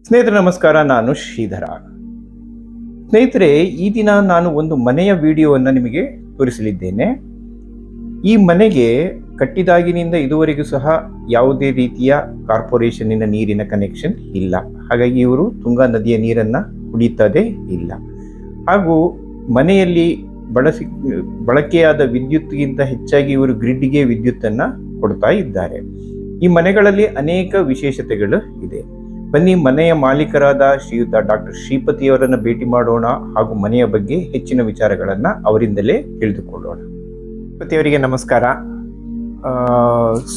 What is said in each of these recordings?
ಸ್ನೇಹಿತರೆ ನಮಸ್ಕಾರ, ನಾನು ಶ್ರೀಧರ. ಸ್ನೇಹಿತರೆ, ಈ ದಿನ ನಾನು ಒಂದು ಮನೆಯ ವಿಡಿಯೋವನ್ನು ನಿಮಗೆ ತೋರಿಸಲಿದ್ದೇನೆ. ಈ ಮನೆಗೆ ಕಟ್ಟಿದಾಗಿನಿಂದ ಇದುವರೆಗೂ ಸಹ ಯಾವುದೇ ರೀತಿಯ ಕಾರ್ಪೊರೇಷನ್ನಿನ ನೀರಿನ ಕನೆಕ್ಷನ್ ಇಲ್ಲ. ಹಾಗಾಗಿ ಇವರು ತುಂಗಾ ನದಿಯ ನೀರನ್ನು ಕುಡಿಯುತ್ತದೆ ಇಲ್ಲ. ಹಾಗೂ ಮನೆಯಲ್ಲಿ ಬಳಕೆಯಾದ ವಿದ್ಯುತ್ಗಿಂತ ಹೆಚ್ಚಾಗಿ ಇವರು ಗ್ರಿಡ್ಗೆ ವಿದ್ಯುತ್ತನ್ನು ಕೊಡ್ತಾ ಇದ್ದಾರೆ. ಈ ಮನೆಗಳಲ್ಲಿ ಅನೇಕ ವಿಶೇಷತೆಗಳು ಇದೆ. ಬನ್ನಿ, ಮನೆಯ ಮಾಲೀಕರಾದ ಶ್ರೀಯುತ ಡಾಕ್ಟರ್ ಶ್ರೀಪತಿಯವರನ್ನು ಭೇಟಿ ಮಾಡೋಣ ಹಾಗೂ ಮನೆಯ ಬಗ್ಗೆ ಹೆಚ್ಚಿನ ವಿಚಾರಗಳನ್ನು ಅವರಿಂದಲೇ ತಿಳಿದುಕೊಳ್ಳೋಣ. ಶ್ರೀಪತಿಯವರಿಗೆ ನಮಸ್ಕಾರ.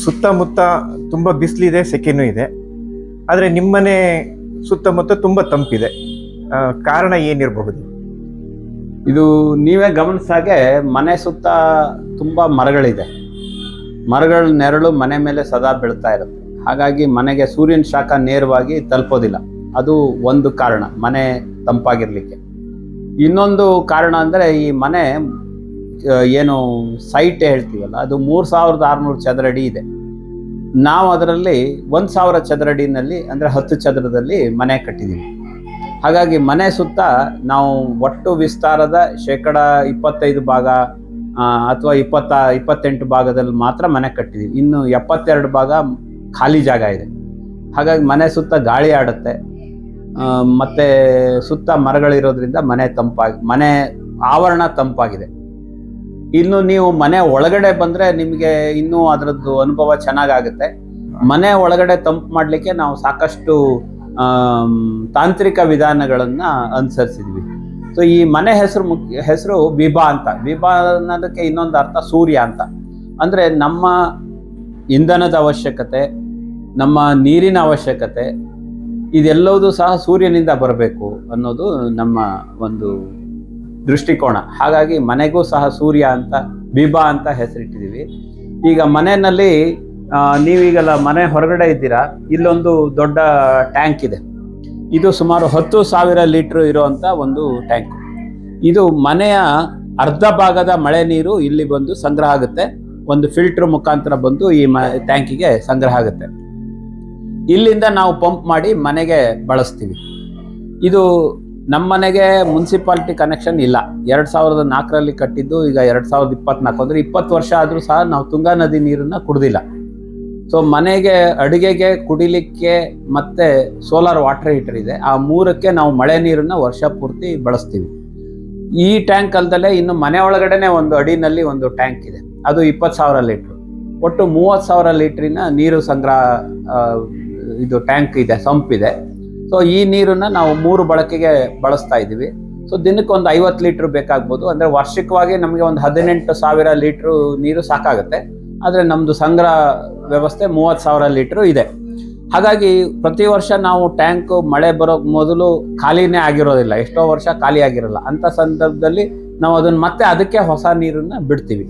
ಸುತ್ತಮುತ್ತ ತುಂಬ ಬಿಸಿಲಿದೆ, ಸೆಕೆನೂ ಇದೆ. ಆದರೆ ನಿಮ್ಮನೆ ಸುತ್ತಮುತ್ತ ತುಂಬ ತಂಪಿದೆ. ಕಾರಣ ಏನಿರಬಹುದು? ಇದು ನೀವೇ ಗಮನಿಸಾಗೆ ಮನೆ ಸುತ್ತ ತುಂಬ ಮರಗಳಿದೆ. ಮರಗಳ ನೆರಳು ಮನೆ ಮೇಲೆ ಸದಾ ಬೀಳ್ತಾ ಇರುತ್ತೆ. ಹಾಗಾಗಿ ಮನೆಗೆ ಸೂರ್ಯನ ಶಾಖ ನೇರವಾಗಿ ತಲುಪೋದಿಲ್ಲ. ಅದು ಒಂದು ಕಾರಣ ಮನೆ ತಂಪಾಗಿರ್ಲಿಕ್ಕೆ. ಇನ್ನೊಂದು ಕಾರಣ ಅಂದರೆ ಈ ಮನೆ ಏನು ಸೈಟ್ ಹೇಳ್ತೀವಲ್ಲ, ಅದು 3600 ಚದರಡಿ ಇದೆ. ನಾವು ಅದರಲ್ಲಿ 1000 ಚದರಡಿನಲ್ಲಿ ಅಂದರೆ 10 ಚದರದಲ್ಲಿ ಮನೆ ಕಟ್ಟಿದ್ದೀವಿ. ಹಾಗಾಗಿ ಮನೆ ಸುತ್ತ ನಾವು ಒಟ್ಟು ವಿಸ್ತಾರದ 25% ಭಾಗ ಅಥವಾ 28 ಭಾಗದಲ್ಲಿ ಮಾತ್ರ ಮನೆ ಕಟ್ಟಿದ್ದೀವಿ. ಇನ್ನು 72 ಭಾಗ ಖಾಲಿ ಜಾಗ ಇದೆ. ಹಾಗಾಗಿ ಮನೆ ಸುತ್ತ ಗಾಳಿ ಆಡುತ್ತೆ. ಮತ್ತು ಸುತ್ತ ಮರಗಳಿರೋದ್ರಿಂದ ಮನೆ ಆವರಣ ತಂಪಾಗಿದೆ. ಇನ್ನು ನೀವು ಮನೆ ಒಳಗಡೆ ಬಂದರೆ ನಿಮಗೆ ಇನ್ನೂ ಅದರದ್ದು ಅನುಭವ ಚೆನ್ನಾಗಾಗುತ್ತೆ. ಮನೆ ಒಳಗಡೆ ತಂಪು ಮಾಡಲಿಕ್ಕೆ ನಾವು ಸಾಕಷ್ಟು ತಾಂತ್ರಿಕ ವಿಧಾನಗಳನ್ನು ಅನುಸರಿಸಿದ್ವಿ. ಸೊ ಈ ಮನೆ ಹೆಸರು ವಿಭಾ ಅಂತ. ವಿಭಾ ಅನ್ನೋದಕ್ಕೆ ಇನ್ನೊಂದು ಅರ್ಥ ಸೂರ್ಯ ಅಂತ. ಅಂದರೆ ನಮ್ಮ ಇಂಧನದ ಅವಶ್ಯಕತೆ, ನಮ್ಮ ನೀರಿನ ಅವಶ್ಯಕತೆ, ಇದೆಲ್ಲವೂ ಸಹ ಸೂರ್ಯನಿಂದ ಬರಬೇಕು ಅನ್ನೋದು ನಮ್ಮ ಒಂದು ದೃಷ್ಟಿಕೋನ. ಹಾಗಾಗಿ ಮನೆಗೂ ಸಹ ಸೂರ್ಯ ಅಂತ ವಿಭಾ ಅಂತ ಹೆಸರಿಟ್ಟಿದ್ದೀವಿ. ಈಗ ಮನೆಯಲ್ಲಿ ನೀವೀಗೆಲ್ಲ ಮನೆ ಹೊರಗಡೆ ಇದ್ದೀರಾ, ಇಲ್ಲೊಂದು ದೊಡ್ಡ ಟ್ಯಾಂಕ್ ಇದೆ. ಇದು ಸುಮಾರು 10,000 ಲೀಟ್ರ್ ಇರುವಂಥ ಒಂದು ಟ್ಯಾಂಕ್. ಇದು ಮನೆಯ ಅರ್ಧ ಭಾಗದ ಮಳೆ ನೀರು ಇಲ್ಲಿ ಬಂದು ಸಂಗ್ರಹ ಆಗುತ್ತೆ. ಒಂದು ಫಿಲ್ಟರ್ ಮುಖಾಂತರ ಬಂದು ಈ ಟ್ಯಾಂಕಿಗೆ ಸಂಗ್ರಹ ಆಗುತ್ತೆ. ಇಲ್ಲಿಂದ ನಾವು ಪಂಪ್ ಮಾಡಿ ಮನೆಗೆ ಬಳಸ್ತೀವಿ. ಇದು ನಮ್ಮ ಮನೆಗೆ ಮುನ್ಸಿಪಾಲಿಟಿ ಕನೆಕ್ಷನ್ ಇಲ್ಲ. 2004ರಲ್ಲಿ ಕಟ್ಟಿದ್ದು. ಈಗ 2024 ಅಂದರೆ 20 ವರ್ಷ ಆದರೂ ಸಹ ನಾವು ತುಂಗಾ ನದಿ ನೀರನ್ನು ಕುಡ್ದಿಲ್ಲ. ಸೊ ಮನೆಗೆ, ಅಡುಗೆಗೆ, ಕುಡಿಲಿಕ್ಕೆ ಮತ್ತು ಸೋಲಾರ್ ವಾಟರ್ ಹೀಟರ್ ಇದೆ. ಆ 3ಕ್ಕೆ ನಾವು ಮಳೆ ನೀರನ್ನು ವರ್ಷ ಪೂರ್ತಿ ಬಳಸ್ತೀವಿ. ಈ ಟ್ಯಾಂಕ್ ಅಲ್ದಲ್ಲೇ ಇನ್ನು ಮನೆ ಒಳಗಡೆನೆ ಒಂದು ಅಡಿನಲ್ಲಿ ಒಂದು ಟ್ಯಾಂಕ್ ಇದೆ. ಅದು 20,000 ಲೀಟ್ರ್. ಒಟ್ಟು 30,000 ಲೀಟ್ರಿನ ನೀರು ಸಂಗ್ರಹ ಇದು ಟ್ಯಾಂಕ್ ಇದೆ, ಸಂಪಿದೆ. ಸೊ ಈ ನೀರನ್ನು ನಾವು 3 ಬಳಕೆಗೆ ಬಳಸ್ತಾ ಇದ್ದೀವಿ. ಸೊ ದಿನಕ್ಕೆ ಒಂದು 50 ಲೀಟ್ರ್ ಬೇಕಾಗ್ಬೋದು. ಅಂದರೆ ವಾರ್ಷಿಕವಾಗಿ ನಮಗೆ ಒಂದು 18,000 ಲೀಟ್ರು ನೀರು ಸಾಕಾಗುತ್ತೆ. ಆದರೆ ನಮ್ಮದು ಸಂಗ್ರಹ ವ್ಯವಸ್ಥೆ 30,000 ಲೀಟ್ರು ಇದೆ. ಹಾಗಾಗಿ ಪ್ರತಿ ವರ್ಷ ನಾವು ಟ್ಯಾಂಕು ಮಳೆ ಬರೋ ಮೊದಲು ಖಾಲಿನೇ ಆಗಿರೋದಿಲ್ಲ. ಎಷ್ಟೋ ವರ್ಷ ಖಾಲಿ ಆಗಿರಲ್ಲ. ಅಂಥ ಸಂದರ್ಭದಲ್ಲಿ ನಾವು ಮತ್ತೆ ಅದಕ್ಕೆ ಹೊಸ ನೀರನ್ನು ಬಿಡ್ತೀವಿ.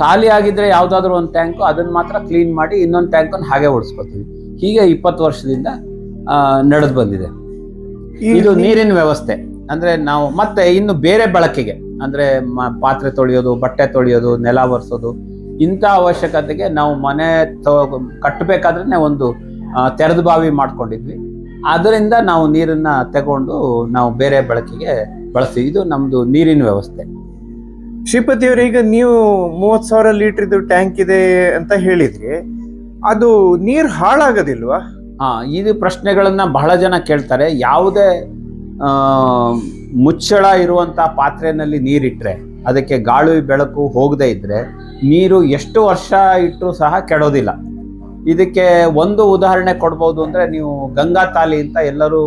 ಖಾಲಿ ಆಗಿದ್ರೆ ಯಾವುದಾದ್ರೂ ಒಂದು ಟ್ಯಾಂಕು, ಅದನ್ನು ಮಾತ್ರ ಕ್ಲೀನ್ ಮಾಡಿ ಇನ್ನೊಂದು ಟ್ಯಾಂಕನ್ನು ಹಾಗೆ ಉಳಿಸ್ಕೊತೀವಿ. ಹೀಗೆ 20 ವರ್ಷದಿಂದ ನಡೆದು ಬಂದಿದೆ. ಇದು ನೀರಿನ ವ್ಯವಸ್ಥೆ. ಅಂದರೆ ನಾವು ಮತ್ತೆ ಇನ್ನು ಬೇರೆ ಬಳಕೆಗೆ, ಅಂದರೆ ಪಾತ್ರೆ ತೊಳೆಯೋದು, ಬಟ್ಟೆ ತೊಳೆಯೋದು, ನೆಲ ಒರೆಸೋದು, ಇಂಥ ಅವಶ್ಯಕತೆಗೆ ನಾವು ಮನೆ ಕಟ್ಟಬೇಕಾದ್ರೆ ಒಂದು ತೆರೆದ ಬಾವಿ ಮಾಡ್ಕೊಂಡಿದ್ವಿ. ಅದರಿಂದ ನಾವು ನೀರನ್ನು ತಗೊಂಡು ನಾವು ಬೇರೆ ಬಳಕೆಗೆ ಬಳಸ್ತೀವಿ. ಇದು ನಮ್ಮದು ನೀರಿನ ವ್ಯವಸ್ಥೆ. ಶ್ರೀಪತಿಯವರೇ, ಈಗ ನೀವು 30,000 ಲೀಟ್ರಿದು ಟ್ಯಾಂಕ್ ಇದೆ ಅಂತ ಹೇಳಿದ್ರಿ. ಅದು ನೀರು ಹಾಳಾಗೋದಿಲ್ವಾ? ಇದು ಪ್ರಶ್ನೆಗಳನ್ನ ಬಹಳ ಜನ ಕೇಳ್ತಾರೆ. ಯಾವುದೇ ಮುಚ್ಚಳ ಇರುವಂಥ ಪಾತ್ರೆಯಲ್ಲಿ ನೀರಿಟ್ಟರೆ, ಅದಕ್ಕೆ ಗಾಳಿ ಬೆಳಕು ಹೋಗದೇ ಇದ್ದರೆ ನೀರು ಎಷ್ಟು ವರ್ಷ ಇಟ್ಟರೂ ಸಹ ಕೆಡೋದಿಲ್ಲ. ಇದಕ್ಕೆ ಒಂದು ಉದಾಹರಣೆ ಕೊಡ್ಬೋದು. ಅಂದರೆ ನೀವು ಗಂಗಾ ತಾಲಿ ಅಂತ ಎಲ್ಲರೂ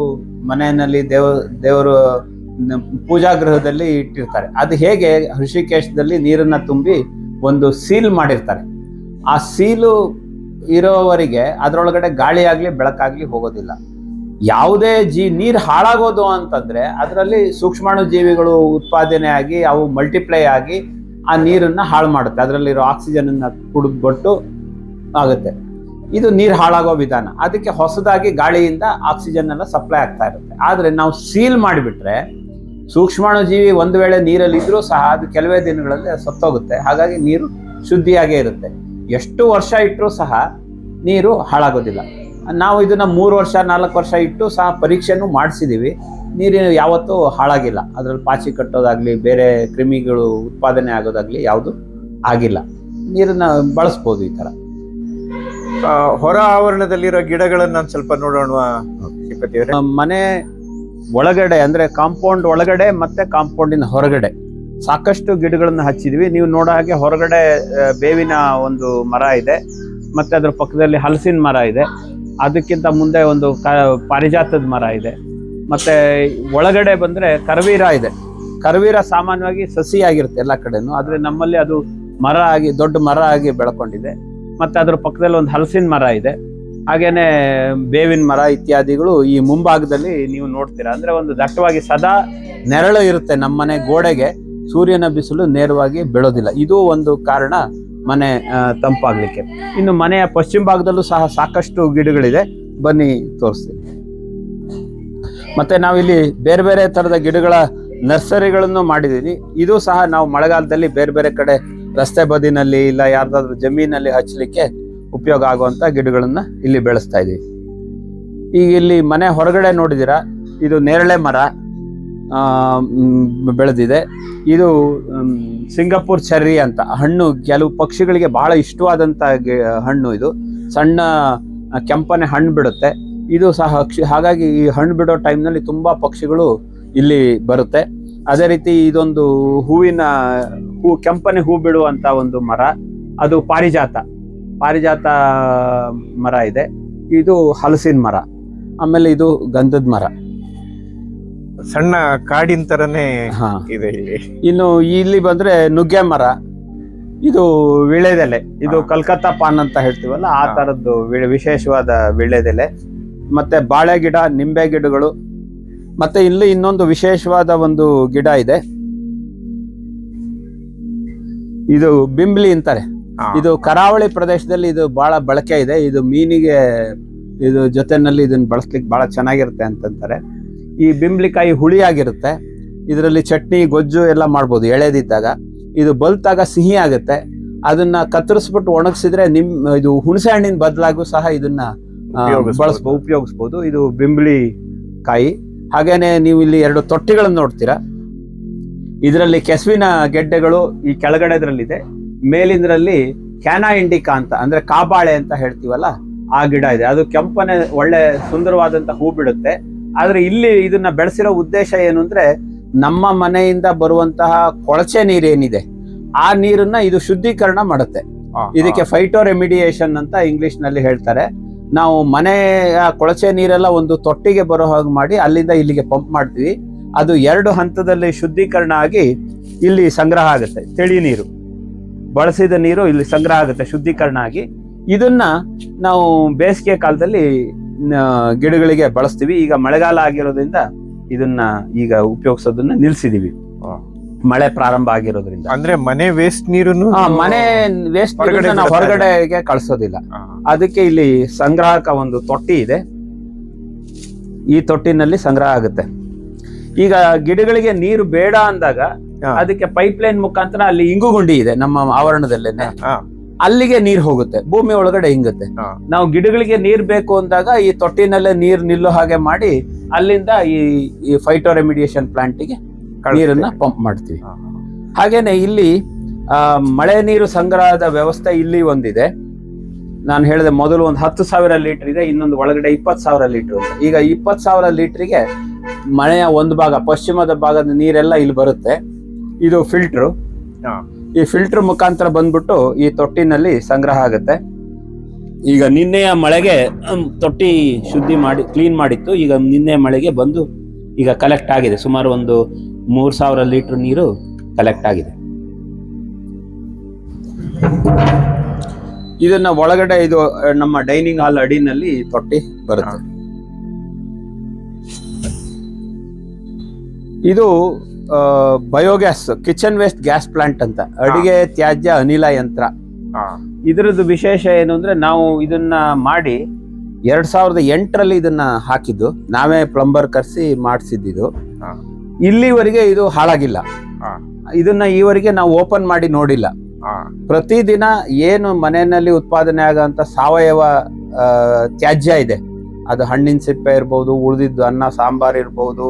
ಮನೆಯಲ್ಲಿ ದೇವರು ಪೂಜಾ ಗೃಹದಲ್ಲಿ ಇಟ್ಟಿರ್ತಾರೆ. ಅದು ಹೇಗೆ ಋಷಿಕೇಶದಲ್ಲಿ ನೀರನ್ನು ತುಂಬಿ ಒಂದು ಸೀಲ್ ಮಾಡಿರ್ತಾರೆ. ಆ ಸೀಲು ಇರೋವರೆಗೆ ಅದರೊಳಗಡೆ ಗಾಳಿ ಆಗಲಿ ಬೆಳಕಾಗಲಿ ಹೋಗೋದಿಲ್ಲ. ಯಾವುದೇ ನೀರು ಹಾಳಾಗೋದು ಅಂತಂದರೆ ಅದರಲ್ಲಿ ಸೂಕ್ಷ್ಮಾಣು ಜೀವಿಗಳು ಉತ್ಪಾದನೆ ಆಗಿ ಅವು ಮಲ್ಟಿಪ್ಲೈ ಆಗಿ ಆ ನೀರನ್ನು ಹಾಳು ಮಾಡುತ್ತೆ. ಅದರಲ್ಲಿರೋ ಆಕ್ಸಿಜನನ್ನು ಕುಡಿದ್ಬಿಟ್ಟು ಆಗುತ್ತೆ. ಇದು ನೀರು ಹಾಳಾಗೋ ವಿಧಾನ. ಅದಕ್ಕೆ ಹೊಸದಾಗಿ ಗಾಳಿಯಿಂದ ಆಕ್ಸಿಜನ್ ಎಲ್ಲ ಸಪ್ಲೈ ಆಗ್ತಾ ಇರುತ್ತೆ. ಆದರೆ ನಾವು ಸೀಲ್ ಮಾಡಿಬಿಟ್ರೆ ಸೂಕ್ಷ್ಮಾಣು ಜೀವಿ ಒಂದು ವೇಳೆ ನೀರಲ್ಲಿ ಇದ್ರೂ ಸಹ ಅದು ಕೆಲವೇ ದಿನಗಳಲ್ಲಿ ಸತ್ತೋಗುತ್ತೆ. ಹಾಗಾಗಿ ನೀರು ಶುದ್ಧಿಯಾಗೇ ಇರುತ್ತೆ. ಎಷ್ಟು ವರ್ಷ ಇಟ್ಟರೂ ಸಹ ನೀರು ಹಾಳಾಗೋದಿಲ್ಲ. ನಾವು ಇದನ್ನ 3 ವರ್ಷ 4 ವರ್ಷ ಇಟ್ಟು ಸಹ ಪರೀಕ್ಷೆನೂ ಮಾಡಿಸಿದೀವಿ. ನೀರು ಯಾವತ್ತೂ ಹಾಳಾಗಿಲ್ಲ. ಅದರಲ್ಲಿ ಪಾಚಿ ಕಟ್ಟೋದಾಗ್ಲಿ, ಬೇರೆ ಕ್ರಿಮಿಗಳು ಉತ್ಪಾದನೆ ಆಗೋದಾಗ್ಲಿ ಯಾವುದು ಆಗಿಲ್ಲ. ನೀರನ್ನ ಬಳಸ್ಬೋದು ಈ ತರ. ಹೊರ ಆವರಣದಲ್ಲಿರೋ ಗಿಡಗಳನ್ನ ನಾನು ಸ್ವಲ್ಪ ನೋಡೋಣ ಶ್ರೀಪತಿಯವರೇ. ಮನೆ ಒಳಗಡೆ ಅಂದ್ರೆ ಕಾಂಪೌಂಡ್ ಒಳಗಡೆ ಮತ್ತೆ ಕಾಂಪೌಂಡಿನ ಹೊರಗಡೆ ಸಾಕಷ್ಟು ಗಿಡಗಳನ್ನ ಹಚ್ಚಿದ್ವಿ. ನೀವು ನೋಡೋ ಹಾಗೆ ಹೊರಗಡೆ ಬೇವಿನ ಒಂದು ಮರ ಇದೆ, ಮತ್ತೆ ಅದ್ರ ಪಕ್ಕದಲ್ಲಿ ಹಲಸಿನ ಮರ ಇದೆ, ಅದಕ್ಕಿಂತ ಮುಂದೆ ಒಂದು ಪಾರಿಜಾತದ ಮರ ಇದೆ, ಮತ್ತೆ ಒಳಗಡೆ ಬಂದ್ರೆ ಕರವೀರ ಇದೆ. ಕರವೀರ ಸಾಮಾನ್ಯವಾಗಿ ಸಸಿ ಆಗಿರುತ್ತೆ ಎಲ್ಲ ಕಡೆನೂ, ಆದ್ರೆ ನಮ್ಮಲ್ಲಿ ಅದು ಮರ ಆಗಿ ದೊಡ್ಡ ಮರ ಆಗಿ ಬೆಳ್ಕೊಂಡಿದೆ. ಮತ್ತೆ ಅದ್ರ ಪಕ್ಕದಲ್ಲಿ ಒಂದು ಹಲಸಿನ ಮರ ಇದೆ, ಹಾಗೇನೆ ಬೇವಿನ ಮರ ಇತ್ಯಾದಿಗಳು ಈ ಮುಂಭಾಗದಲ್ಲಿ ನೀವು ನೋಡ್ತೀರಾ. ಅಂದ್ರೆ ಒಂದು ದಟ್ಟವಾಗಿ ಸದಾ ನೆರಳು ಇರುತ್ತೆ. ನಮ್ಮನೆ ಗೋಡೆಗೆ ಸೂರ್ಯನ ಬಿಸಿಲು ನೇರವಾಗಿ ಬೀಳೋದಿಲ್ಲ. ಇದು ಒಂದು ಕಾರಣ ಮನೆ ತಂಪಾಗ್ಲಿಕ್ಕೆ. ಇನ್ನು ಮನೆಯ ಪಶ್ಚಿಮ ಭಾಗದಲ್ಲೂ ಸಹ ಸಾಕಷ್ಟು ಗಿಡಗಳಿದೆ, ಬನ್ನಿ ತೋರಿಸ್ತೀನಿ. ಮತ್ತೆ ನಾವಿಲ್ಲಿ ಬೇರೆ ಬೇರೆ ತರದ ಗಿಡಗಳ ನರ್ಸರಿಗಳನ್ನು ಮಾಡಿದೀವಿ. ಇದು ಸಹ ನಾವು ಮಳೆಗಾಲದಲ್ಲಿ ಬೇರೆ ಬೇರೆ ಕಡೆ ರಸ್ತೆ ಬದಿನಲ್ಲಿ ಇಲ್ಲ ಯಾರ್ದಾದ್ರೂ ಜಮೀನಲ್ಲಿ ಹಚ್ಚಲಿಕ್ಕೆ ಉಪಯೋಗ ಆಗುವಂತ ಗಿಡಗಳನ್ನ ಇಲ್ಲಿ ಬೆಳೆಸ್ತಾ ಇದೀವಿ. ಈಗ ಇಲ್ಲಿ ಮನೆ ಹೊರಗಡೆ ನೋಡಿದಿರಾ, ಇದು ನೇರಳೆ ಮರ ಬೆಳೆದಿದೆ. ಇದು ಸಿಂಗಾಪುರ್ ಚೆರ್ರಿ ಅಂತ ಹಣ್ಣು, ಕೆಲವು ಪಕ್ಷಿಗಳಿಗೆ ಬಹಳ ಇಷ್ಟವಾದಂತ ಹಣ್ಣು. ಇದು ಸಣ್ಣ ಕೆಂಪನೆ ಹಣ್ಣು ಬಿಡುತ್ತೆ. ಇದು ಸಹ ಹಾಗಾಗಿ ಈ ಹಣ್ಣು ಬಿಡೋ ಟೈಮ್ನಲ್ಲಿ ತುಂಬಾ ಪಕ್ಷಿಗಳು ಇಲ್ಲಿ ಬರುತ್ತೆ. ಅದೇ ರೀತಿ ಇದೊಂದು ಕೆಂಪನೆ ಹೂ ಬಿಡುವಂತ ಒಂದು ಮರ, ಅದು ಪಾರಿಜಾತ ಮರ ಇದೆ. ಇದು ಹಲಸಿನ ಮರ, ಆಮೇಲೆ ಇದು ಗಂಧದ ಮರ, ಸಣ್ಣ ಕಾಡಿನ ತರನೇ ಇದೆ ಇಲ್ಲಿ. ಇನ್ನು ಇಲ್ಲಿ ಬಂದ್ರೆ ನುಗ್ಗೆ ಮರ, ಇದು ವಿಳೆದೆಲೆ, ಇದು ಕಲ್ಕತ್ತಾ ಪಾನ್ ಅಂತ ಹೇಳ್ತೀವಲ್ಲ ಆ ತರದ್ದು ವಿಶೇಷವಾದ ವಿಳೆದೆಲೆ. ಮತ್ತೆ ಬಾಳೆ ಗಿಡ, ನಿಂಬೆ ಗಿಡಗಳು. ಮತ್ತೆ ಇಲ್ಲಿ ಇನ್ನೊಂದು ವಿಶೇಷವಾದ ಒಂದು ಗಿಡ ಇದೆ, ಇದು ಬಿಂಬ್ಲಿ ಅಂತಾರೆ. ಇದು ಕರಾವಳಿ ಪ್ರದೇಶದಲ್ಲಿ ಇದು ಬಹಳ ಬಳಕೆ ಇದೆ. ಇದು ಮೀನಿಗೆ ಇದು ಜೊತೆನಲ್ಲಿ ಇದನ್ನ ಬಳಸ್ಲಿಕ್ಕೆ ಬಹಳ ಚೆನ್ನಾಗಿರುತ್ತೆ ಅಂತಂತಾರೆ. ಈ ಬಿಂಬ್ಲಿಕಾಯಿ ಹುಳಿಯಾಗಿರುತ್ತೆ, ಇದರಲ್ಲಿ ಚಟ್ನಿ ಗೊಜ್ಜು ಎಲ್ಲ ಮಾಡ್ಬೋದು ಎಳೆದಿದ್ದಾಗ. ಇದು ಬಲ್ತಾಗ ಸಿಹಿ ಆಗುತ್ತೆ. ಅದನ್ನ ಕತ್ತರಿಸ್ಬಿಟ್ಟು ಒಣಗಿಸಿದ್ರೆ ಇದು ಹುಣಸೆ ಹಣ್ಣಿನ ಬದಲಾಗೂ ಸಹ ಇದನ್ನ ಉಪಯೋಗಿಸ್ಬೋದು. ಇದು ಬಿಂಬ್ಳಿ ಕಾಯಿ. ಹಾಗೇನೆ ನೀವು ಇಲ್ಲಿ 2 ತೊಟ್ಟಿಗಳನ್ನು ನೋಡ್ತೀರಾ. ಇದರಲ್ಲಿ ಕೆಸುವಿನ ಗೆಡ್ಡೆಗಳು ಈ ಕೆಳಗಡೆದ್ರಲ್ಲಿದೆ, ಮೇಲಿಂದ್ರಲ್ಲಿ ಕ್ಯಾನಾ ಇಂಡಿಕಾ ಅಂತ ಅಂದ್ರೆ ಕಾಬಾಳೆ ಅಂತ ಹೇಳ್ತೀವಲ್ಲ ಆ ಗಿಡ ಇದೆ. ಅದು ಕೆಂಪನೆ ಒಳ್ಳೆ ಸುಂದರವಾದಂತ ಹೂ ಬಿಡುತ್ತೆ. ಆದ್ರೆ ಇಲ್ಲಿ ಇದನ್ನ ಬೆಳೆಸಿರೋ ಉದ್ದೇಶ ಏನು ಅಂದ್ರೆ, ನಮ್ಮ ಮನೆಯಿಂದ ಬರುವಂತಹ ಕೊಳಚೆ ನೀರೇನಿದೆ ಆ ನೀರನ್ನ ಇದು ಶುದ್ಧೀಕರಣ ಮಾಡುತ್ತೆ. ಇದಕ್ಕೆ ಫೈಟೋ ರೆಮಿಡಿಯೇಷನ್ ಅಂತ ಇಂಗ್ಲಿಷ್ ನಲ್ಲಿ ಹೇಳ್ತಾರೆ. ನಾವು ಮನೆಯ ಕೊಳಚೆ ನೀರೆಲ್ಲ ಒಂದು ತೊಟ್ಟಿಗೆ ಬರೋ ಹಾಗೆ ಮಾಡಿ ಅಲ್ಲಿಂದ ಇಲ್ಲಿಗೆ ಪಂಪ್ ಮಾಡ್ತೀವಿ. ಅದು 2 ಹಂತದಲ್ಲಿ ಶುದ್ಧೀಕರಣ ಆಗಿ ಇಲ್ಲಿ ಸಂಗ್ರಹ ಆಗುತ್ತೆ. ತಿಳಿ ನೀರು, ಬಳಸಿದ ನೀರು ಇಲ್ಲಿ ಸಂಗ್ರಹ ಆಗುತ್ತೆ ಶುದ್ಧೀಕರಣ ಆಗಿ. ಇದನ್ನ ನಾವು ಬೇಸಿಗೆ ಕಾಲದಲ್ಲಿ ಗಿಡಗಳಿಗೆ ಬಳಸ್ತೀವಿ. ಈಗ ಮಳೆಗಾಲ ಆಗಿರೋದ್ರಿಂದ ಇದನ್ನ ಈಗ ಉಪಯೋಗಿಸೋದನ್ನ ನಿಲ್ಸಿದೀವಿ, ಮಳೆ ಪ್ರಾರಂಭ ಆಗಿರೋದ್ರಿಂದ. ಅಂದ್ರೆ ಮನೆ ವೇಸ್ಟ್ ನೀರನ್ನು ಮನೆ ವೇಸ್ಟ್ ನಾವು ಹೊರಗಡೆಗೆ ಕಳ್ಸೋದಿಲ್ಲ. ಅದಕ್ಕೆ ಇಲ್ಲಿ ಸಂಗ್ರಾಹಕ ಒಂದು ತೊಟ್ಟಿ ಇದೆ, ಈ ತೊಟ್ಟಿನಲ್ಲಿ ಸಂಗ್ರಹ ಆಗುತ್ತೆ. ಈಗ ಗಿಡಗಳಿಗೆ ನೀರು ಬೇಡ ಅಂದಾಗ ಅದಕ್ಕೆ ಪೈಪ್ ಲೈನ್ ಮುಖಾಂತರ ಅಲ್ಲಿ ಇಂಗುಗುಂಡಿ ಇದೆ ನಮ್ಮ ಆವರಣದಲ್ಲೇನೆ, ಅಲ್ಲಿಗೆ ನೀರ್ ಹೋಗುತ್ತೆ, ಭೂಮಿ ಒಳಗಡೆ ಹಿಂಗುತ್ತೆ. ನಾವು ಗಿಡಗಳಿಗೆ ನೀರ್ ಬೇಕು ಅಂದಾಗ ಈ ತೊಟ್ಟಿನಲ್ಲೇ ನೀರ್ ನಿಲ್ಲೋ ಹಾಗೆ ಮಾಡಿ ಅಲ್ಲಿಂದ ಈ ಫೈಟೋ ರೆಮಿಡಿಯೇಷನ್ ಪ್ಲಾಂಟಿಗೆ ನೀರನ್ನ ಪಂಪ್ ಮಾಡ್ತೀವಿ. ಹಾಗೇನೆ ಇಲ್ಲಿ ಮಳೆ ನೀರು ಸಂಗ್ರಹದ ವ್ಯವಸ್ಥೆ ಇಲ್ಲಿ ಒಂದಿದೆ. ನಾನು ಹೇಳಿದೆ ಮೊದಲು ಒಂದು 10,000 ಲೀಟರ್ ಇದೆ, ಇನ್ನೊಂದು ಒಳಗಡೆ 20,000 ಲೀಟರ್ ಇದೆ. ಈಗ 20,000 ಲೀಟರ್ಗೆ ಮಳೆಯ ಒಂದು ಭಾಗ, ಪಶ್ಚಿಮದ ಭಾಗದ ನೀರೆಲ್ಲ ಇಲ್ಲಿ ಬರುತ್ತೆ. ಇದು ಫಿಲ್ಟರ್, ಈ ಫಿಲ್ಟರ್ ಮುಖಾಂತರ ಬಂದ್ಬಿಟ್ಟು ಈ ತೊಟ್ಟಿನಲ್ಲಿ ಸಂಗ್ರಹ ಆಗುತ್ತೆ. ಈಗ ನಿನ್ನೆಯ ಮಳೆಗೆ ತೊಟ್ಟಿ ಶುದ್ಧಿ ಮಾಡಿ ಕ್ಲೀನ್ ಮಾಡಿತ್ತು. ಈಗ ನಿನ್ನೆ ಮಳೆಗೆ ಬಂದು ಈಗ ಕಲೆಕ್ಟ್ ಆಗಿದೆ. ಸುಮಾರು ಒಂದು 3,000 ಲೀಟರ್ ನೀರು ಕಲೆಕ್ಟ್ ಆಗಿದೆ. ಇದನ್ನ ಒಳಗಡೆ ಇದು ನಮ್ಮ ಡೈನಿಂಗ್ ಹಾಲ್ ಅಡಿನಲ್ಲಿ ತೊಟ್ಟಿ ಬರುತ್ತೆ. ಇದು biogas kitchen waste gas plant ಅಂತ, ಅಡಿಗೆ ತ್ಯಾಜ್ಯ ಅನಿಲ ಯಂತ್ರ. ಇದರದ್ದು ವಿಶೇಷ ಏನು ಅಂದ್ರೆ, ನಾವು ಇದನ್ನ ಮಾಡಿ 2008ರಲ್ಲಿ ಇದನ್ನ ಹಾಕಿದ್ದು, ನಾವೇ ಪ್ಲಂಬರ್ ಕರೆಸಿ ಮಾಡಿಸಿದ್ದು. ಇಲ್ಲಿವರೆಗೆ ಇದು ಹಾಳಾಗಿಲ್ಲ. ಇದನ್ನ ಈವರೆಗೆ ನಾವು ಓಪನ್ ಮಾಡಿ ನೋಡಿಲ್ಲ. ಪ್ರತಿದಿನ ಏನು ಮನೆಯಲ್ಲಿ ಉತ್ಪಾದನೆ ಆಗಂತ ಸಾವಯವ ತ್ಯಾಜ್ಯ ಇದೆ, ಅದು ಹಣ್ಣಿನ ಸಿಪ್ಪೆ ಇರ್ಬೋದು, ಉಳಿದಿದ್ದು ಅನ್ನ ಸಾಂಬಾರ್ ಇರ್ಬೋದು,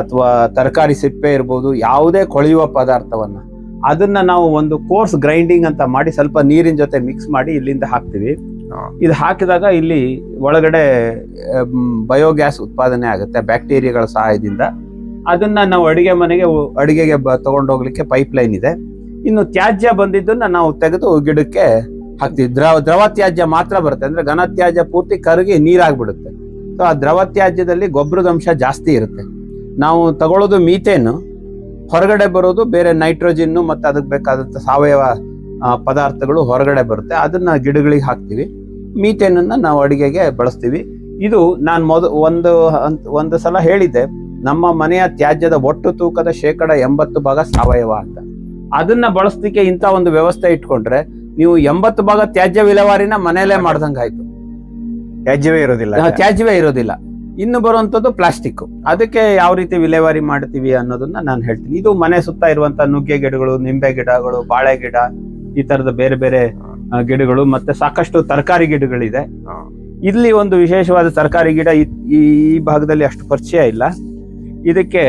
ಅಥವಾ ತರಕಾರಿ ಸಿಪ್ಪೆ ಇರ್ಬೋದು, ಯಾವುದೇ ಕೊಳೆಯುವ ಪದಾರ್ಥವನ್ನ ಅದನ್ನ ನಾವು ಒಂದು ಕೋರ್ಸ್ ಗ್ರೈಂಡಿಂಗ್ ಅಂತ ಮಾಡಿ ಸ್ವಲ್ಪ ನೀರಿನ ಜೊತೆ ಮಿಕ್ಸ್ ಮಾಡಿ ಇಲ್ಲಿಂದ ಹಾಕ್ತಿವಿ. ಇದು ಹಾಕಿದಾಗ ಇಲ್ಲಿ ಒಳಗಡೆ ಬಯೋಗ್ಯಾಸ್ ಉತ್ಪಾದನೆ ಆಗುತ್ತೆ ಬ್ಯಾಕ್ಟೀರಿಯಾಗಳ ಸಹಾಯದಿಂದ. ಅದನ್ನ ನಾವು ಅಡಿಗೆಗೆ ತಗೊಂಡೋಗ್ಲಿಕ್ಕೆ ಪೈಪ್ ಲೈನ್ ಇದೆ. ಇನ್ನು ತ್ಯಾಜ್ಯ ಬಂದಿದ್ದನ್ನ ನಾವು ತೆಗೆದು ಗಿಡಕ್ಕೆ ಹಾಕ್ತಿವಿ. ದ್ರವ ತ್ಯಾಜ್ಯ ಮಾತ್ರ ಬರುತ್ತೆ, ಅಂದ್ರೆ ಘನ ತ್ಯಾಜ್ಯ ಪೂರ್ತಿ ಕರಗಿ ನೀರಾಗ್ಬಿಡುತ್ತೆ. ಸೊ ಆ ದ್ರವ ತ್ಯಾಜ್ಯದಲ್ಲಿ ಗೊಬ್ಬರದ ಅಂಶ ಜಾಸ್ತಿ ಇರುತ್ತೆ. ನಾವು ತಗೊಳ್ಳೋದು ಮೀಥೇನ್, ಹೊರಗಡೆ ಬರೋದು ಬೇರೆ ನೈಟ್ರೋಜಿನ್ ಮತ್ತೆ ಅದಕ್ಕೆ ಬೇಕಾದಂತ ಸಾವಯವ ಪದಾರ್ಥಗಳು ಹೊರಗಡೆ ಬರುತ್ತೆ. ಅದನ್ನ ಗಿಡಗಳಿಗೆ ಹಾಕ್ತಿವಿ. ಮೀಥೇನ್ ಅನ್ನ ನಾವು ಅಡಿಗೆಗೆ ಬಳಸ್ತೀವಿ. ಇದು ನಾನು ಒಂದು ಸಲ ಹೇಳಿದ್ದೆ, ನಮ್ಮ ಮನೆಯ ತ್ಯಾಜ್ಯದ ಒಟ್ಟು ತೂಕದ 80% ಸಾವಯವ ಅಂತ. ಅದನ್ನ ಬಳಸಲಿಕ್ಕೆ ಇಂಥ ಒಂದು ವ್ಯವಸ್ಥೆ ಇಟ್ಕೊಂಡ್ರೆ ನೀವು 80% ತ್ಯಾಜ್ಯ ವಿಲೇವಾರಿನ ಮನೆಯಲ್ಲೇ ಮಾಡ್ದಂಗಾಯ್ತು. ತ್ಯಾಜ್ಯವೇ ಇರೋದಿಲ್ಲ. ಇನ್ನು ಬರುವಂತದ್ದು ಪ್ಲಾಸ್ಟಿಕ್. ಅದಕ್ಕೆ ಯಾವ ರೀತಿ ವಿಲೇವಾರಿ ಮಾಡ್ತೀವಿ ಅನ್ನೋದನ್ನ ನಾನು ಹೇಳ್ತೀನಿ. ಇದು ಮನೆ ಸುತ್ತ ಇರುವಂತ ನುಗ್ಗೆ ಗಿಡಗಳು, ನಿಂಬೆ ಗಿಡಗಳು, ಬಾಳೆ ಗಿಡ, ಈ ತರದ ಬೇರೆ ಬೇರೆ ಗಿಡಗಳು, ಮತ್ತೆ ಸಾಕಷ್ಟು ತರಕಾರಿ ಗಿಡಗಳಿದೆ. ಇಲ್ಲಿ ಒಂದು ವಿಶೇಷವಾದ ತರಕಾರಿ ಗಿಡ ಈ ಭಾಗದಲ್ಲಿ ಅಷ್ಟು ಪರಿಚಯ ಇಲ್ಲ. ಇದಕ್ಕೆ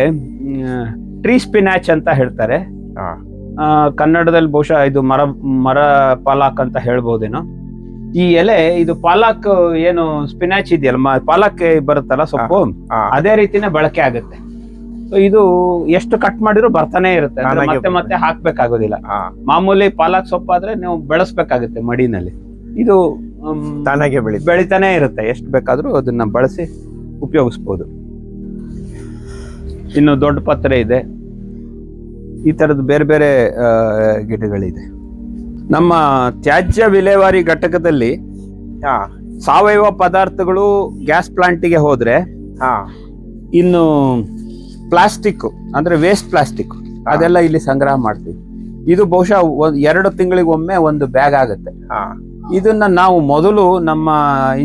ಟ್ರೀ ಸ್ಪಿನಾಚ್ ಅಂತ ಹೇಳ್ತಾರೆ. ಕನ್ನಡದಲ್ಲಿ ಬಹುಶಃ ಇದು ಮರ ಪಾಲಾಕ್ ಅಂತ ಹೇಳ್ಬೋದೇನೋ. ಈ ಎಲೆ, ಇದು ಪಾಲಾಕ್ ಏನು ಸ್ಪಿನಾಚ್ ಇದೆಯಲ್ಲ, ಪಾಲಾಕ್ ಬರುತ್ತಲ್ಲ ಸೊಪ್ಪು, ಅದೇ ರೀತಿನೇ ಬಳಕೆ ಆಗುತ್ತೆ. ಸೊ ಇದು ಎಷ್ಟು ಕಟ್ ಮಾಡಿದ್ರು ಬರ್ತಾನೆ ಇರುತ್ತೆ, ಮತ್ತೆ ಮತ್ತೆ ಹಾಕ್ಬೇಕಾಗೋದಿಲ್ಲ. ಮಾಮೂಲಿ ಪಾಲಾಕ್ ಸೊಪ್ಪಾದ್ರೆ ನೀವು ಬೆಳೆಸ್ಬೇಕಾಗುತ್ತೆ ಮಡಿನಲ್ಲಿ. ಇದು ಬೆಳಿತಾನೆ ಇರುತ್ತೆ, ಎಷ್ಟು ಬೇಕಾದ್ರೂ ಅದನ್ನ ಬಳಸಿ ಉಪಯೋಗಿಸ್ಬೋದು. ಇನ್ನು ದೊಡ್ಡ ಪತ್ರೆ ಇದೆ, ಈ ತರದ ಬೇರೆ ಬೇರೆ ಗಿಡಗಳಿದೆ. ನಮ್ಮ ತ್ಯಾಜ್ಯ ವಿಲೇವಾರಿ ಘಟಕದಲ್ಲಿ ಸಾವಯವ ಪದಾರ್ಥಗಳು ಗ್ಯಾಸ್ ಪ್ಲಾಂಟಿಗೆ ಹೋದ್ರೆ, ಇನ್ನು ಪ್ಲಾಸ್ಟಿಕ್ ಅಂದ್ರೆ ವೇಸ್ಟ್ ಪ್ಲಾಸ್ಟಿಕ್ ಅದೆಲ್ಲ ಇಲ್ಲಿ ಸಂಗ್ರಹ ಮಾಡ್ತೀವಿ. ಇದು ಬಹುಶಃ 2 ತಿಂಗಳಿಗೊಮ್ಮೆ ಒಂದು ಬ್ಯಾಗ್ ಆಗುತ್ತೆ. ಇದನ್ನ ನಾವು ಮೊದಲು ನಮ್ಮ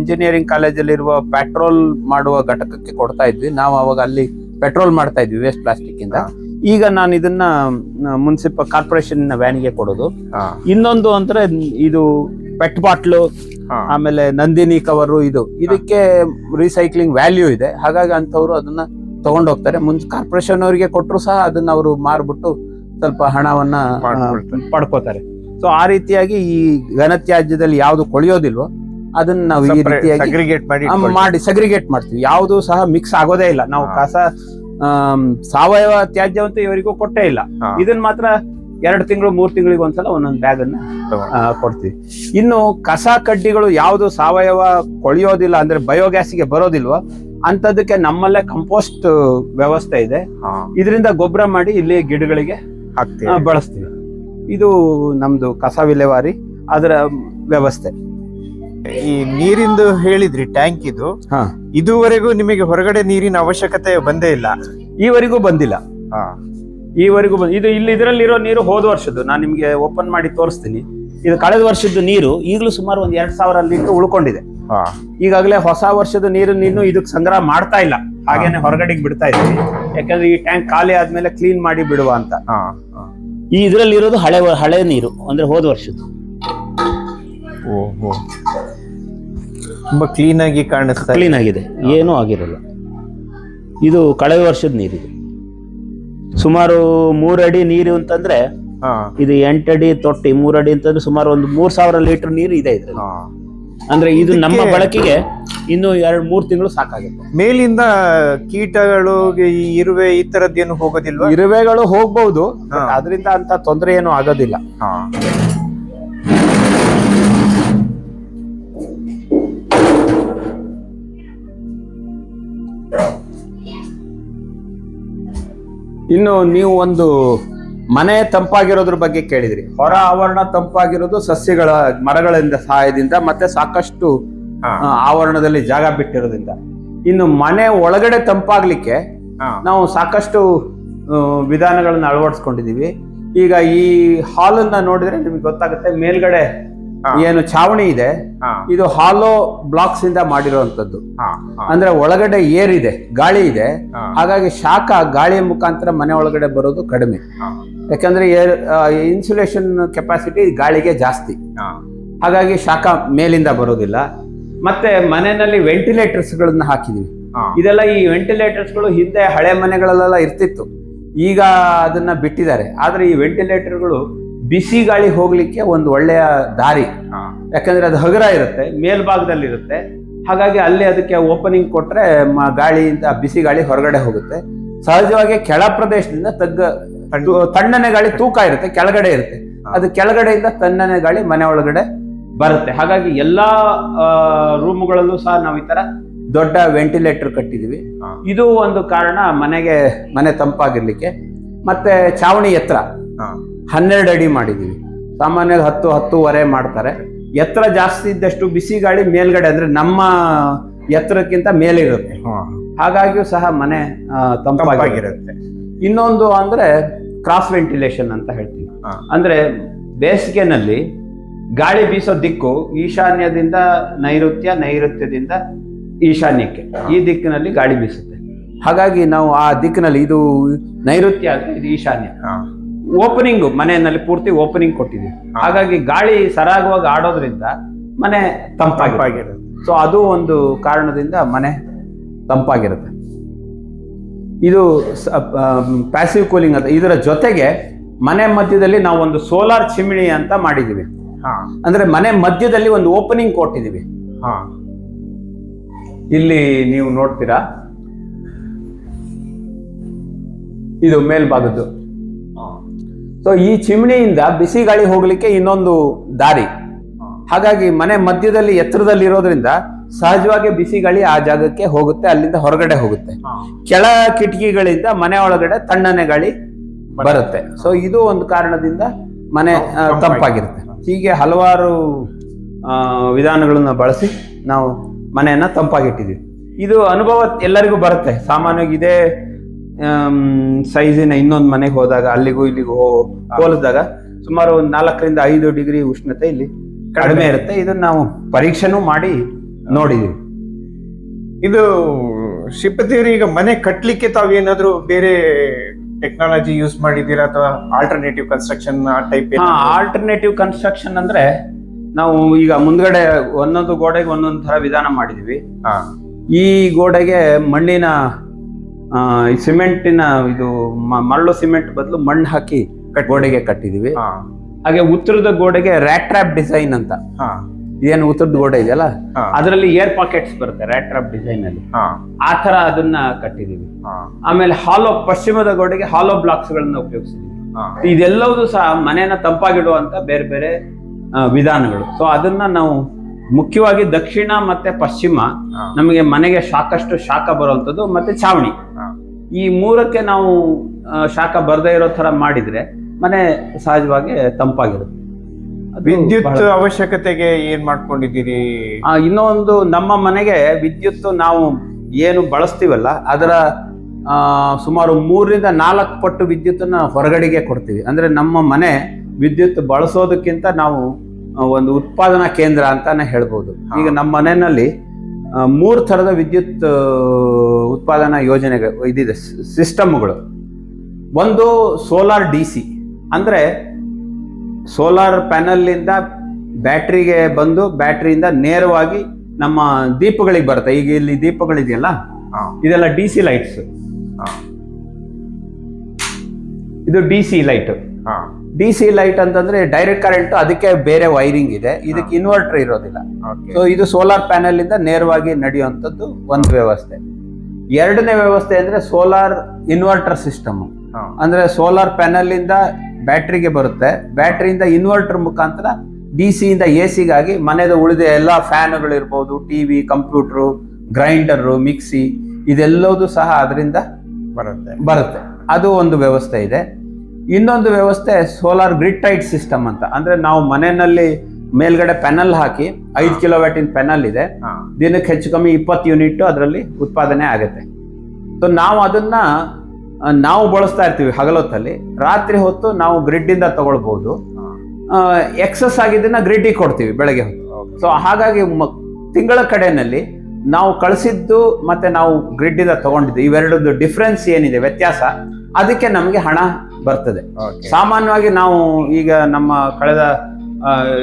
ಇಂಜಿನಿಯರಿಂಗ್ ಕಾಲೇಜಲ್ಲಿರುವ ಪೆಟ್ರೋಲ್ ಮಾಡುವ ಘಟಕಕ್ಕೆ ಕೊಡ್ತಾ ಇದ್ವಿ. ನಾವು ಅವಾಗ ಅಲ್ಲಿ ಪೆಟ್ರೋಲ್ ಮಾಡ್ತಾ ಇದ್ವಿ ವೇಸ್ಟ್ ಪ್ಲಾಸ್ಟಿಕ್ ಇಂದ. ಈಗ ನಾನು ಇದನ್ನ ಮುನ್ಸಿಪಲ್ ಕಾರ್ಪೊರೇಷನ್ ವ್ಯಾನಿಗೆ ಕೊಡೋದು. ಇನ್ನೊಂದು ಅಂದ್ರೆ ಇದು ಪೆಟ್ ಬಾಟ್ಲು, ಆಮೇಲೆ ನಂದಿನಿ ಕವರು, ಇದಕ್ಕೆ ರೀಸೈಕ್ಲಿಂಗ್ ವ್ಯಾಲ್ಯೂ ಇದೆ. ಹಾಗಾಗಿ ಅಂತವ್ರು ಅದನ್ನ ತಗೊಂಡೋಗ್ತಾರೆ. ಕಾರ್ಪೊರೇಷನ್ ಅವರಿಗೆ ಕೊಟ್ಟರು ಸಹ ಅದನ್ನ ಅವರು ಮಾರ್ಬಿಟ್ಟು ಸ್ವಲ್ಪ ಹಣವನ್ನ ಪಡ್ಕೋತಾರೆ. ಸೊ ಆ ರೀತಿಯಾಗಿ ಈ ಘನತ್ಯಾಜ್ಯದಲ್ಲಿ ಯಾವ್ದು ಕೊಳೆಯೋದಿಲ್ವೋ ಅದನ್ನ ನಾವು ಈ ರೀತಿಯಾಗಿ ಸಗ್ರಿಗೇಟ್ ಮಾಡ್ತೀವಿ. ಯಾವುದು ಸಹ ಮಿಕ್ಸ್ ಆಗೋದೇ ಇಲ್ಲ. ನಾವು ಕಸ ಸಾವಯವ ತ್ಯಾಜ್ಯವಂತೂ ಇವರಿಗೂ ಕೊಟ್ಟೇ ಇಲ್ಲ. ಇದನ್ನ ಮಾತ್ರ 2 ತಿಂಗಳು 3 ತಿಂಗಳಿಗೆ ಒಂದ್ಸಲ ಒಂದೊಂದು ಬ್ಯಾಗ್ ಅನ್ನ ಕೊಡ್ತೀವಿ. ಇನ್ನು ಕಸ ಕಡ್ಡಿಗಳು ಯಾವುದು ಸಾವಯವ ಕೊಳೆಯೋದಿಲ್ಲ, ಅಂದ್ರೆ ಬಯೋಗ್ಯಾಸ್ಗೆ ಬರೋದಿಲ್ವೋ ಅಂತದಕ್ಕೆ ನಮ್ಮಲ್ಲೇ ಕಂಪೋಸ್ಟ್ ವ್ಯವಸ್ಥೆ ಇದೆ. ಇದರಿಂದ ಗೊಬ್ಬರ ಮಾಡಿ ಇಲ್ಲಿ ಗಿಡಗಳಿಗೆ ಬಳಸ್ತೀವಿ. ಇದು ನಮ್ದು ಕಸ ವಿಲೇವಾರಿ ಅದರ ವ್ಯವಸ್ಥೆ. ಈ ನೀರಿಂದು ಹೇಳಿದ್ರಿ, ಟ್ಯಾಂಕ್ ಇದುವರೆಗೂ ನಿಮಗೆ ಹೊರಗಡೆ ನೀರಿನ ಅವಶ್ಯಕತೆ ಬಂದೇ ಇಲ್ಲ? ಈವರೆಗೂ ಬಂದಿಲ್ಲ. ಇದು ಇದರಲ್ಲಿರೋ ನೀರು ಹೋದ ವರ್ಷದ್ದು. ನಾನು ನಿಮ್ಗೆ ಓಪನ್ ಮಾಡಿ ತೋರಿಸ್ತೀನಿ. ಇದು ಕಳೆದ ವರ್ಷದ ನೀರು. ಈಗಲೂ ಸುಮಾರು 2,000 ಲೀಟರ್ ಉಳ್ಕೊಂಡಿದೆ. ಈಗಾಗಲೇ ಹೊಸ ವರ್ಷದ ನೀರನ್ನು ಇನ್ನು ಇದಕ್ಕೆ ಸಂಗ್ರಹ ಮಾಡ್ತಾ ಇಲ್ಲ, ಹಾಗೇನೆ ಹೊರಗಡೆಗೆ ಬಿಡ್ತಾ ಇದ್ದೀವಿ. ಯಾಕಂದ್ರೆ ಈ ಟ್ಯಾಂಕ್ ಖಾಲಿ ಆದ್ಮೇಲೆ ಕ್ಲೀನ್ ಮಾಡಿ ಬಿಡುವ ಅಂತ. ಈ ಇದರಲ್ಲಿರೋದು ಹಳೆ ನೀರು, ಅಂದ್ರೆ ಹೋದ ವರ್ಷದ್ದು. ಓಹೋ, ತುಂಬಾ ಕ್ಲೀನ್ ಆಗಿ ಕಾಣಿಸ್ತಾ, ಕ್ಲೀನ್ ಆಗಿದೆ, ಏನೂ ಆಗಿರಲ್ಲ. ಇದು ಕಳೆದ ವರ್ಷದ ನೀರಿದೆ. ಸುಮಾರು 3 ಅಡಿ ನೀರು ಅಂತಂದ್ರೆ, ಇದು 8 ಅಡಿ ತೊಟ್ಟಿ, 3 ಅಡಿ ಅಂತಂದ್ರೆ ಸುಮಾರು ಒಂದು 3,000 ಲೀಟರ್ ನೀರು ಇದೆ ಇದ್ರಲ್ಲಿ. ಅಂದ್ರೆ ಇದು ನಮ್ಮ ಬಳಕೆಗೆ ಇನ್ನು 2-3 ತಿಂಗಳು ಸಾಕಾಗುತ್ತೆ. ಮೇಲಿಂದ ಕೀಟಗಳು, ಇರುವೆ ಈ ತರದ್ದೇನು ಹೋಗೋದಿಲ್ವಾ? ಇರುವೆಗಳು ಹೋಗ್ಬಹುದು, ಅದರಿಂದ ಅಂತ ತೊಂದರೆ ಏನು ಆಗೋದಿಲ್ಲ. ಇನ್ನು ನೀವು ಒಂದು ಮನೆ ತಂಪಾಗಿರೋದ್ರ ಬಗ್ಗೆ ಕೇಳಿದ್ರಿ. ಹೊರ ಆವರಣ ತಂಪಾಗಿರೋದು ಸಸ್ಯಗಳ ಮರಗಳಿಂದ ಸಹಾಯದಿಂದ, ಮತ್ತೆ ಸಾಕಷ್ಟು ಆವರಣದಲ್ಲಿ ಜಾಗ ಬಿಟ್ಟಿರೋದ್ರಿಂದ. ಇನ್ನು ಮನೆ ಒಳಗಡೆ ತಂಪಾಗ್ಲಿಕ್ಕೆ ನಾವು ಸಾಕಷ್ಟು ವಿಧಾನಗಳನ್ನ ಅಳವಡಿಸ್ಕೊಂಡಿದೀವಿ. ಈಗ ಈ ಹಾಲನ್ನ ನೋಡಿದ್ರೆ ನಿಮ್ಗೆ ಗೊತ್ತಾಗುತ್ತೆ, ಮೇಲ್ಗಡೆ ಏನು ಛಾವಣಿ ಇದೆ ಇದು ಹಾಲೋ ಬ್ಲಾಕ್ಸ್ ಇಂದ ಮಾಡಿರುವಂತದ್ದು. ಅಂದ್ರೆ ಒಳಗಡೆ ಏರ್ ಇದೆ, ಗಾಳಿ ಇದೆ, ಹಾಗಾಗಿ ಶಾಖ ಗಾಳಿಯ ಮುಖಾಂತರ ಮನೆ ಒಳಗಡೆ ಬರೋದು ಕಡಿಮೆ. ಯಾಕಂದ್ರೆ ಇನ್ಸುಲೇಷನ್ ಕೆಪಾಸಿಟಿ ಗಾಳಿಗೆ ಜಾಸ್ತಿ, ಹಾಗಾಗಿ ಶಾಖ ಮೇಲಿಂದ ಬರೋದಿಲ್ಲ. ಮತ್ತೆ ಮನೆಯಲ್ಲಿ ವೆಂಟಿಲೇಟರ್ಸ್ಗಳನ್ನ ಹಾಕಿದೀವಿ. ಹಾ. ಇದೆಲ್ಲ ಈ ವೆಂಟಿಲೇಟರ್ಸ್ಗಳು ಹಿಂದೆ ಹಳೆ ಮನೆಗಳಲ್ಲೆಲ್ಲ ಇರ್ತಿತ್ತು, ಈಗ ಅದನ್ನ ಬಿಟ್ಟಿದ್ದಾರೆ. ಆದ್ರೆ ಈ ವೆಂಟಿಲೇಟರ್ಗಳು ಬಿಸಿ ಗಾಳಿ ಹೋಗ್ಲಿಕ್ಕೆ ಒಂದು ಒಳ್ಳೆಯ ದಾರಿ. ಹಾ. ಯಾಕಂದ್ರೆ ಅದು ಹಗುರ ಇರುತ್ತೆ, ಮೇಲ್ಭಾಗದಲ್ಲಿ ಇರುತ್ತೆ. ಹಾಗಾಗಿ ಅಲ್ಲಿ ಅದಕ್ಕೆ ಓಪನಿಂಗ್ ಕೊಟ್ರೆ ಗಾಳಿಯಿಂದ ಬಿಸಿ ಗಾಳಿ ಹೊರಗಡೆ ಹೋಗುತ್ತೆ. ಸಹಜವಾಗಿ ಕೆಳ ಪ್ರದೇಶದಿಂದ ತಣ್ಣನೆ ಗಾಳಿ ತೂಕ ಇರುತ್ತೆ, ಕೆಳಗಡೆ ಇರುತ್ತೆ. ಅದು ಕೆಳಗಡೆಯಿಂದ ತಣ್ಣನೆ ಗಾಳಿ ಮನೆ ಒಳಗಡೆ ಬರುತ್ತೆ. ಹಾಗಾಗಿ ಎಲ್ಲಾ ರೂಮ್ಗಳಲ್ಲೂ ಸಹ ನಾವು ಈ ತರ ದೊಡ್ಡ ವೆಂಟಿಲೇಟರ್ ಕಟ್ಟಿದೀವಿ. ಇದು ಒಂದು ಕಾರಣ ಮನೆ ತಂಪಾಗಿರ್ಲಿಕ್ಕೆ. ಮತ್ತೆ ಚಾವಣಿ ಎತ್ತರ 12 ಅಡಿ ಮಾಡಿದೀವಿ. ಸಾಮಾನ್ಯವಾಗಿ 10-10.5 ಮಾಡ್ತಾರೆ. ಎತ್ತರ ಜಾಸ್ತಿ ಇದ್ದಷ್ಟು ಬಿಸಿ ಗಾಳಿ ಮೇಲ್ಗಡೆ ಅಂದ್ರೆ ನಮ್ಮ ಎತ್ತರಕ್ಕಿಂತ ಮೇಲೆ ಇರುತ್ತೆ. ಹಾಗಾಗಿಯೂ ಸಹ ಮನೆ ತಂಪಾಗಿರುತ್ತೆ. ಇನ್ನೊಂದು ಅಂದ್ರೆ ಕ್ರಾಸ್ ವೆಂಟಿಲೇಷನ್ ಅಂತ ಹೇಳ್ತೀವಿ. ಅಂದ್ರೆ ಬೇಸಿಗೆನಲ್ಲಿ ಗಾಳಿ ಬೀಸೋ ದಿಕ್ಕು ಈಶಾನ್ಯದಿಂದ ನೈಋತ್ಯದಿಂದ ಈಶಾನ್ಯಕ್ಕೆ, ಈ ದಿಕ್ಕಿನಲ್ಲಿ ಗಾಳಿ ಬೀಸುತ್ತೆ. ಹಾಗಾಗಿ ನಾವು ಆ ದಿಕ್ಕಿನಲ್ಲಿ, ಇದು ನೈಋತ್ಯ ಆದ್ರೆ ಇದು ಈಶಾನ್ಯ, ಓಪನಿಂಗ್ ಮನೆಯಲ್ಲಿ ಪೂರ್ತಿ ಓಪನಿಂಗ್ ಕೊಟ್ಟಿದ್ದೀವಿ. ಹಾಗಾಗಿ ಗಾಳಿ ಸರಾಗವಾಗಿ ಆಡೋದ್ರಿಂದ ಮನೆ ತಂಪಾಗಿರುತ್ತೆ. ಸೊ ಅದು ಒಂದು ಕಾರಣದಿಂದ ಮನೆ ತಂಪಾಗಿರುತ್ತೆ. ಇದು ಪ್ಯಾಸಿವ್ ಕೂಲಿಂಗ್ ಅಂತ. ಇದರ ಜೊತೆಗೆ ಮನೆ ಮಧ್ಯದಲ್ಲಿ ನಾವು ಒಂದು ಸೋಲಾರ್ ಚಿಮಿಣಿ ಅಂತ ಮಾಡಿದೀವಿ. ಅಂದ್ರೆ ಮನೆ ಮಧ್ಯದಲ್ಲಿ ಒಂದು ಓಪನಿಂಗ್ ಕೊಟ್ಟಿದೀವಿ. ಇಲ್ಲಿ ನೀವು ನೋಡ್ತೀರಾ, ಇದು ಮೇಲ್ಭಾಗದ್ದು. ಸೊ ಈ ಚಿಮಣಿಯಿಂದ ಬಿಸಿ ಗಾಳಿ ಹೋಗ್ಲಿಕ್ಕೆ ಇನ್ನೊಂದು ದಾರಿ. ಹಾಗಾಗಿ ಮನೆ ಮಧ್ಯದಲ್ಲಿ ಎತ್ತರದಲ್ಲಿ ಇರೋದ್ರಿಂದ ಸಹಜವಾಗಿ ಬಿಸಿ ಗಾಳಿ ಆ ಜಾಗಕ್ಕೆ ಹೋಗುತ್ತೆ, ಅಲ್ಲಿಂದ ಹೊರಗಡೆ ಹೋಗುತ್ತೆ. ಕೆಳ ಕಿಟಕಿಗಳಿಂದ ಮನೆ ಒಳಗಡೆ ತಣ್ಣನೆ ಗಾಳಿ ಬರುತ್ತೆ. ಸೊ ಇದು ಒಂದು ಕಾರಣದಿಂದ ಮನೆ ತಂಪಾಗಿರುತ್ತೆ. ಹೀಗೆ ಹಲವಾರು ವಿಧಾನಗಳನ್ನ ಬಳಸಿ ನಾವು ಮನೆಯನ್ನ ತಂಪಾಗಿಟ್ಟಿದ್ದೀವಿ. ಇದು ಅನುಭವ ಎಲ್ಲರಿಗೂ ಬರುತ್ತೆ. ಸಾಮಾನ್ಯವಾಗಿ ಇದೇ ಸೈಜಿನ ಇನ್ನೊಂದು ಮನೆಗೆ ಹೋದಾಗ ಅಲ್ಲಿಗೂ ಇಲ್ಲಿಗೂ ಹೋಲಿಸಿದಾಗ ಸುಮಾರು 4-5 ಡಿಗ್ರಿ ಉಷ್ಣತೆ ಇಲ್ಲಿ ಕಡಿಮೆ ಇರುತ್ತೆ. ಇದನ್ನ ನಾವು ಪರೀಕ್ಷೆನೂ ಮಾಡಿ ನೋಡಿದೀವಿ. ಇದು ಶ್ರೀಪತಿಯವರು, ಈಗ ಮನೆ ಕಟ್ಲಿಕ್ಕೆ ತಾವೇನಾದ್ರೂ ಬೇರೆ ಟೆಕ್ನಾಲಜಿ ಯೂಸ್ ಮಾಡಿದ್ದೀರಾ ಅಥವಾ alternative construction type? Alternative construction ಅಂದ್ರೆ ನಾವು ಈಗ ಮುಂದ್ಗಡೆ ಒಂದೊಂದು ಗೋಡೆಗೆ ಒಂದೊಂದು ತರ ವಿಧಾನ ಮಾಡಿದೀವಿ. ಈ ಗೋಡೆಗೆ ಮಣ್ಣಿನ ಸಿಮೆಂಟಿನ ಇದು ಮರಳು ಸಿಮೆಂಟ್ ಬದಲು ಮಣ್ಣು ಹಾಕಿ ಗೋಡೆಗೆ ಕಟ್ಟಿದೀವಿ. ಹಾಗೆ ಉತ್ತರದ ಗೋಡೆಗೆ ರ್ಯಾಟ್ ಟ್ರ್ಯಾಪ್ ಡಿಸೈನ್ ಅಂತ, ಏನು ಉತ್ತರದ ಗೋಡೆ ಇದೆಯಲ್ಲ ಅದರಲ್ಲಿ ಏರ್ ಪಾಕೆಟ್ಸ್ ಬರುತ್ತೆ ರ್ಯಾಟ್ ಟ್ರ್ಯಾಪ್ ಡಿಸೈನ್ ಅಲ್ಲಿ, ಆ ತರ ಅದನ್ನ ಕಟ್ಟಿದೀವಿ. ಆಮೇಲೆ ಪಶ್ಚಿಮದ ಗೋಡೆಗೆ ಹಾಲೋ ಬ್ಲಾಕ್ಸ್ ಗಳನ್ನ ಉಪಯೋಗಿಸಿದೀವಿ. ಇದೆಲ್ಲವೂ ಸಹ ಮನೆಯನ್ನ ತಂಪಾಗಿಡುವಂತ ಬೇರೆ ಬೇರೆ ವಿಧಾನಗಳು. ಸೊ ಅದನ್ನ ನಾವು ಮುಖ್ಯವಾಗಿ ದಕ್ಷಿಣ ಮತ್ತೆ ಪಶ್ಚಿಮ ನಮಗೆ ಮನೆಗೆ ಸಾಕಷ್ಟು ಶಾಖ ಬರುವಂತದ್ದು, ಮತ್ತೆ ಚಾವಣಿ, ಈ ಮೂರಕ್ಕೆ ನಾವು ಶಾಖ ಬರದೇ ಇರೋ ತರ ಮಾಡಿದ್ರೆ ಮನೆ ಸಹಜವಾಗಿ ತಂಪಾಗಿರುತ್ತೆ. ವಿದ್ಯುತ್ ಅವಶ್ಯಕತೆಗೆ ಏನ್ ಮಾಡ್ಕೊಂಡಿದ್ದೀರಿ? ಇನ್ನೊಂದು, ನಮ್ಮ ಮನೆಗೆ ವಿದ್ಯುತ್ ನಾವು ಏನು ಬಳಸ್ತೀವಲ್ಲ ಅದರ ಸುಮಾರು 3-4 ಪಟ್ಟು ವಿದ್ಯುತ್ತನ್ನ ಹೊರಗಡೆಗೆ ಕೊಡ್ತೀವಿ. ಅಂದ್ರೆ ನಮ್ಮ ಮನೆ ವಿದ್ಯುತ್ ಬಳಸೋದಕ್ಕಿಂತ ನಾವು ಒಂದು ಉತ್ಪಾದನಾ ಕೇಂದ್ರ ಅಂತಾನೆ ಹೇಳ್ಬೋದು. ಈಗ ನಮ್ಮ ಮನೆಯಲ್ಲಿ 3 ಥರದ ವಿದ್ಯುತ್ ಉತ್ಪಾದನಾ ಯೋಜನೆಗಳು ಇದಿದೆ, ಸಿಸ್ಟಮ್ಗಳು. ಒಂದು ಸೋಲಾರ್ DC, ಅಂದ್ರೆ ಸೋಲಾರ್ ಪ್ಯಾನಲ್ನಿಂದ ಬ್ಯಾಟ್ರಿಗೆ ಬಂದು ಬ್ಯಾಟ್ರಿಯಿಂದ ನೇರವಾಗಿ ನಮ್ಮ ದೀಪಗಳಿಗೆ ಬರುತ್ತೆ. ಈಗ ಇಲ್ಲಿ ದೀಪಗಳಿದೆಯಲ್ಲ, ಇದೆಲ್ಲ DC ಲೈಟ್ಸ್. ಇದು DC ಲೈಟ್. DC ಲೈಟ್ ಅಂತಂದ್ರೆ ಡೈರೆಕ್ಟ್ ಕರೆಂಟ್, ಅದಕ್ಕೆ ಬೇರೆ ವೈರಿಂಗ್ ಇದೆ, ಇದಕ್ಕೆ ಇನ್ವರ್ಟರ್ ಇರೋದಿಲ್ಲ. ಸೊ ಇದು ಸೋಲಾರ್ ಪ್ಯಾನೆಲ್ ಇಂದ ನೇರವಾಗಿ ನಡೆಯುವಂಥದ್ದು ಒಂದು ವ್ಯವಸ್ಥೆ. ಎರಡನೇ ವ್ಯವಸ್ಥೆ ಅಂದ್ರೆ ಸೋಲಾರ್ ಇನ್ವರ್ಟರ್ ಸಿಸ್ಟಮ್. ಅಂದ್ರೆ ಸೋಲಾರ್ ಪ್ಯಾನೆಲ್ ಇಂದ ಬ್ಯಾಟ್ರಿಗೆ ಬರುತ್ತೆ, ಬ್ಯಾಟ್ರಿಯಿಂದ ಇನ್ವರ್ಟರ್ ಮುಖಾಂತರ DC ಇಂದ AC ಗಾಗಿ ಮನೆಯ ಉಳಿದ ಎಲ್ಲ ಫ್ಯಾನ್ಗಳು ಇರ್ಬೋದು, ಟಿವಿ, ಕಂಪ್ಯೂಟರ್, ಗ್ರೈಂಡರ್, ಮಿಕ್ಸಿ, ಇದೆಲ್ಲವೂ ಸಹ ಅದರಿಂದ ಬರುತ್ತೆ. ಅದು ಒಂದು ವ್ಯವಸ್ಥೆ ಇದೆ. ಇನ್ನೊಂದು ವ್ಯವಸ್ಥೆ ಸೋಲಾರ್ ಗ್ರಿಡ್ ಟೈಡ್ ಸಿಸ್ಟಮ್ ಅಂತ. ಅಂದ್ರೆ ನಾವು ಮನೆಯಲ್ಲಿ ಮೇಲ್ಗಡೆ ಪ್ಯಾನಲ್ ಹಾಕಿ 5 ಕಿಲೋವ್ಯಾಟಿನ ಪ್ಯಾನಲ್ ಇದೆ, ದಿನಕ್ಕೆ ಹೆಚ್ಚು ಕಮ್ಮಿ 20 ಯೂನಿಟ್ ಅದರಲ್ಲಿ ಉತ್ಪಾದನೆ ಆಗುತ್ತೆ. ಸೊ ನಾವು ಅದನ್ನ ನಾವು ಬಳಸ್ತಾ ಇರ್ತೀವಿ ಹಗಲೊತ್ತಲ್ಲಿ, ರಾತ್ರಿ ಹೊತ್ತು ನಾವು ಗ್ರಿಡ್ ಇಂದ ತಗೊಳ್ಬಹುದು. ಎಕ್ಸಸ್ ಆಗಿದ್ದನ್ನ ಗ್ರಿಡ್ಗೆ ಕೊಡ್ತೀವಿ ಬೆಳಗ್ಗೆ ಹೊತ್ತು. ಸೊ ಹಾಗಾಗಿ ತಿಂಗಳ ಕಡೆನಲ್ಲಿ ನಾವು ಕಳಿಸಿದ್ದು ಮತ್ತೆ ನಾವು ಗ್ರಿಡ್ ಇಂದ ತಗೊಂಡಿದ್ದು, ಇವೆರಡದ್ದು ಡಿಫ್ರೆನ್ಸ್ ಏನಿದೆ, ವ್ಯತ್ಯಾಸ, ಅದಕ್ಕೆ ನಮಗೆ ಹಣ ಬರ್ತದೆ. ಸಾಮಾನ್ಯವಾಗಿ ನಾವು ಈಗ ನಮ್ಮ ಕಳೆದ